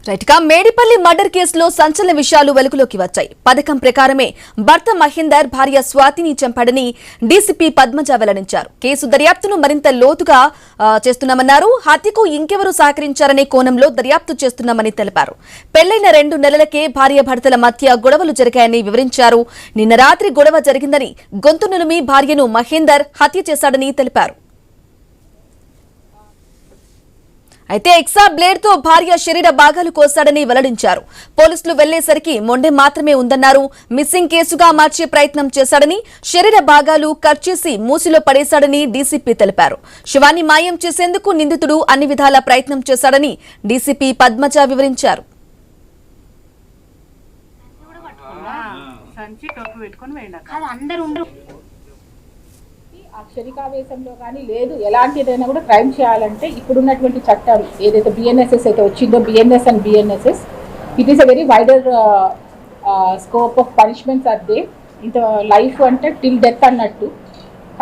Right గా Medipalli murder కేసులో సంచలన విషయాలు వెలుగులోకి వచ్చాయి. పథకం ప్రకారమే భర్త మహేందర్ భార్య స్వాతిని చంపాడని డీసీపీ పద్మజ వెల్లడించారు. కేసు దర్యాప్తును మరింత లోతుగా చేస్తున్నామన్నారు. హత్యకు ఇంకెవరు సహకరించారనే కోణంలో దర్యాప్తు చేస్తున్నామని తెలిపారు. పెళ్లైన 2 నెలలకే భార్య భర్తల మధ్య గొడవలు జరిగాయని వివరించారు. నిన్న రాత్రి గొడవ జరిగిందని, గొంతు నులిమి భార్యను మహేందర్ హత్య చేశాడని తెలిపారు. అయితే ఎక్సా బ్లేడ్ తో భార్య శరీర భాగాలు కోశాడని వెల్లడించారు. పోలీసులు వెళ్లేసరికి మొండెం మాత్రమే ఉందన్నారు. మిస్సింగ్ కేసుగా మార్చే ప్రయత్నం చేశాడని, శరీర భాగాలు కట్ చేసి మూసిలో పడేశాడని డీసీపీ తెలిపారు. శవాన్ని మాయం చేసేందుకు నిందితుడు అన్ని విధాల ప్రయత్నం చేశాడని డీసీపీ పద్మజ వివరించారు. క్షణికావేశంలో కానీ లేదు ఎలాంటిదైనా కూడా క్రైమ్ చేయాలంటే ఇప్పుడున్నటువంటి చట్టం ఏదైతే బిఎన్ఎస్ఎస్ అయితే వచ్చిందో, BNS and BNSS, it is a very wider scope of punishments are they. ఇంత లైఫ్ అంటే టిల్ డెత్ అన్నట్టు.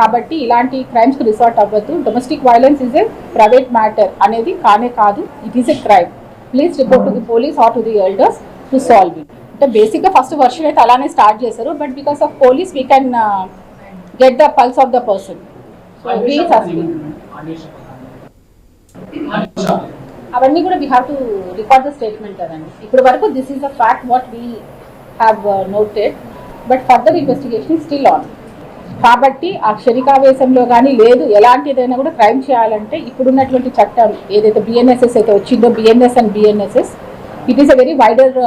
కాబట్టి ఇలాంటి క్రైమ్స్కి రిసార్ట్ అవ్వద్దు. Domestic violence is a private matter అనేది కానే కాదు, it is a crime. Please report to the police or to the elders to solve it. అంటే బేసిక్గా ఫస్ట్ వర్షన్ అయితే అలానే స్టార్ట్ చేశారు, but because of police we can get the pulse of the person. So we suspect. అవన్నీ కూడా we have to record the statement కదండి. ఇప్పుడు వరకు this is the fact what we have noted, but further investigation is still on. కాబట్టి ఆ క్షణికావేశంలో కానీ లేదు ఎలాంటిదైనా కూడా క్రైమ్ చేయాలంటే ఇప్పుడున్నటువంటి చట్టం ఏదైతే బిఎన్ఎస్ఎస్ అయితే వచ్చిందో, BNS and BNSS, it is a very wider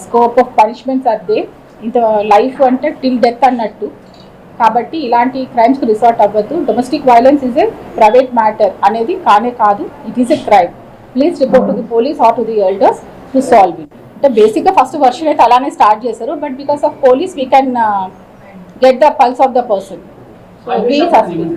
scope of punishments are they. ఇంత లైఫ్ అంటే టిల్ డెత్ అన్నట్టు. కాబట్టి ఇలాంటి క్రైమ్స్కి రిసార్ట్ అవ్వద్దు. Domestic violence is a private matter అనేది కానే కాదు, it is a crime. Please report to the police or to the elders to solve it. అంటే బేసిక్గా ఫస్ట్ వర్షన్ అయితే అలానే స్టార్ట్ చేశారు, but because of police we can get the pulse of the person. So we suspect.